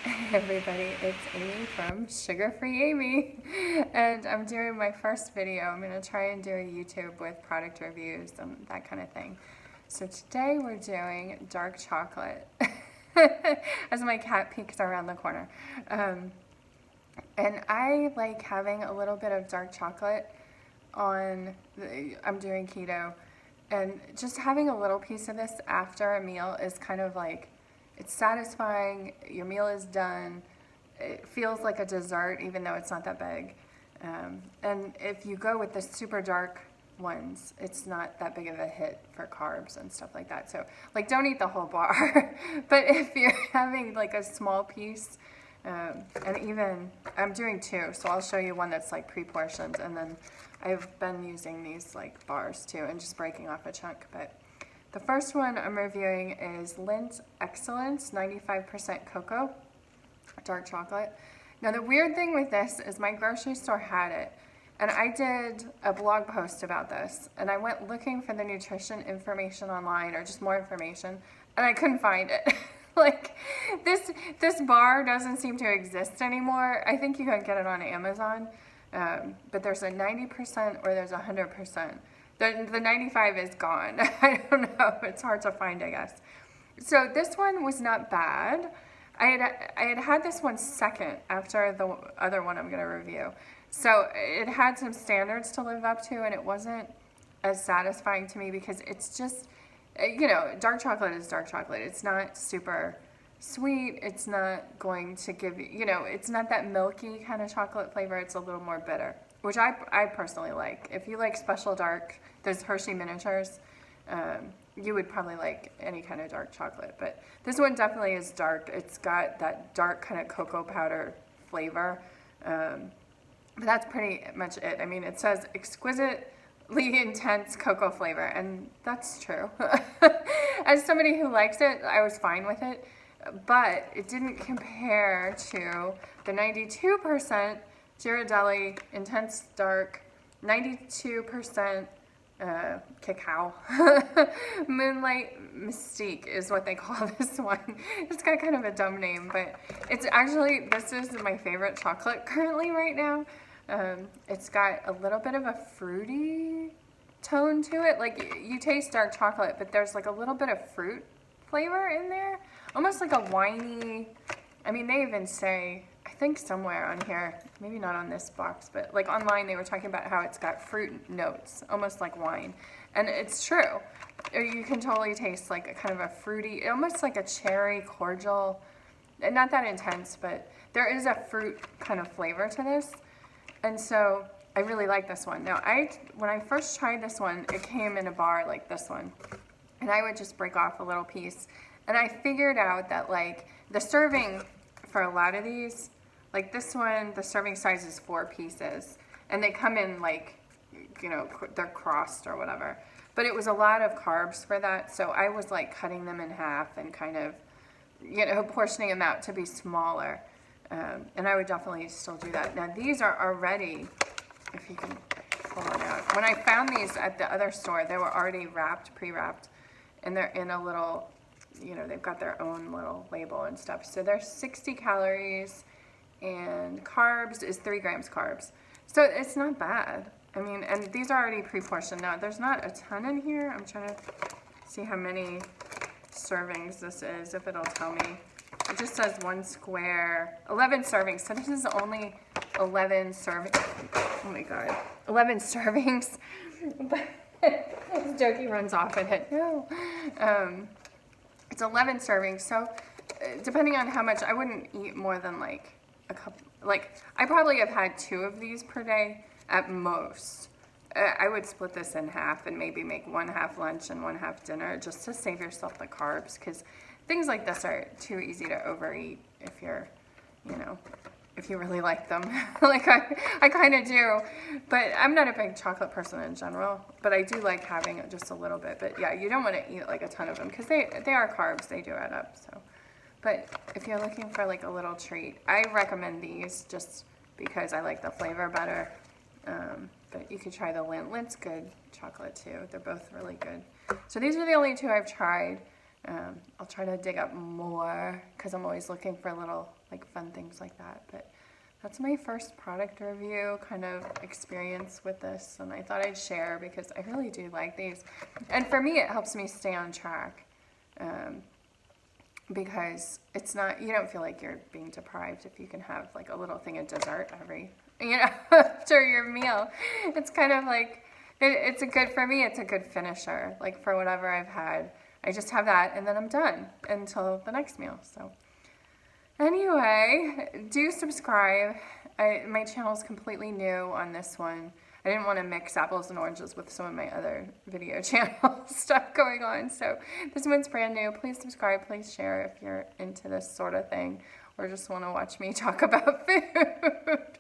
Hey everybody, it's Amy from Sugar Free Amy, and I'm doing my first video. I'm going to try and do a YouTube with product reviews and that kind of thing. So today we're doing dark chocolate, as my cat peeks around the corner. And I like having a little bit of dark chocolate I'm doing keto, and just having a little piece of this after a meal is kind of like, it's satisfying. Your meal is done. It feels like a dessert, even though it's not that big. And if you go with the super dark ones, it's not that big of a hit for carbs and stuff like that. So, like, don't eat the whole bar. But if you're having like a small piece, and even, I'm doing two, so I'll show you one that's like pre-portioned, and then I've been using these like bars too, and just breaking off a chunk. But the first one I'm reviewing is Lindt Excellence 95% cocoa, dark chocolate. Now the weird thing with this is my grocery store had it, and I did a blog post about this, and I went looking for the nutrition information online, or just more information, and I couldn't find it. Like, this bar doesn't seem to exist anymore. I think you can get it on Amazon, but there's a 90% or there's a 100%. The 95 is gone. I don't know. It's hard to find, I guess. So this one was not bad. I had this one second after the other one I'm going to review. So it had some standards to live up to, and it wasn't as satisfying to me because it's just, dark chocolate is dark chocolate. It's not super sweet. It's not going to give you, it's not that milky kind of chocolate flavor. It's a little more bitter, which I personally like. If you like special dark, those Hershey miniatures, you would probably like any kind of dark chocolate. But this one definitely is dark. It's got that dark kind of cocoa powder flavor. But that's pretty much it. I mean, it says exquisitely intense cocoa flavor, and that's true. As somebody who likes it, I was fine with it, but it didn't compare to the 92% Ghirardelli Intense Dark, 92% cacao. Moonlight Mystique is what they call this one. It's got kind of a dumb name, but it's actually, this is my favorite chocolate currently right now. It's got a little bit of a fruity tone to it. Like, you taste dark chocolate, but there's like a little bit of fruit flavor in there. Almost like a winey, I mean, they even say, I think somewhere on here, maybe not on this box, but like online they were talking about how it's got fruit notes, almost like wine. And it's true. You can totally taste like a kind of a fruity, almost like a cherry cordial. Not that intense, but there is a fruit kind of flavor to this. And so I really like this one. Now, when I first tried this one, it came in a bar like this one. And I would just break off a little piece. And I figured out that like the serving for a lot of these, like this one, the serving size is 4 pieces. And they come in like, they're crossed or whatever. But it was a lot of carbs for that. So I was like cutting them in half and kind of, portioning them out to be smaller. And I would definitely still do that. Now these are already, if you can pull it out. When I found these at the other store, they were already wrapped, pre-wrapped. And they're in a little, they've got their own little label and stuff. So they're 60 calories. And carbs is 3 grams carbs. So it's not bad. I mean, and these are already pre-portioned. Now, there's not a ton in here. I'm trying to see how many servings this is, if it'll tell me. It just says 1 square, 11 servings. So this is only 11 servings. Oh my God, 11 servings. Jokey runs off and hit, no. It's 11 servings. So depending on how much, I wouldn't eat more than like a couple, like I probably have had 2 of these per day at most. I would split this in half and maybe make 1/2 lunch and 1/2 dinner just to save yourself the carbs, because things like this are too easy to overeat if you're, if you really like them. Like I kind of do, but I'm not a big chocolate person in general, but I do like having just a little bit. But yeah, you don't want to eat like a ton of them because they are carbs, they do add up. So. But if you're looking for like a little treat, I recommend these just because I like the flavor better. But you could try the Lindt. Lindt's good chocolate too. They're both really good. So these are the only 2 I've tried. I'll try to dig up more because I'm always looking for little like fun things like that. But that's my first product review kind of experience with this, and I thought I'd share because I really do like these. And for me, it helps me stay on track because it's not, you don't feel like you're being deprived if you can have like a little thing of dessert every, after your meal. It's kind of like, it's a good, for me, it's a good finisher. Like for whatever I've had, I just have that and then I'm done until the next meal. So anyway, do subscribe. My channel is completely new on this one. I didn't want to mix apples and oranges with some of my other video channel stuff going on. So this one's brand new. Please subscribe. Please share if you're into this sort of thing or just want to watch me talk about food.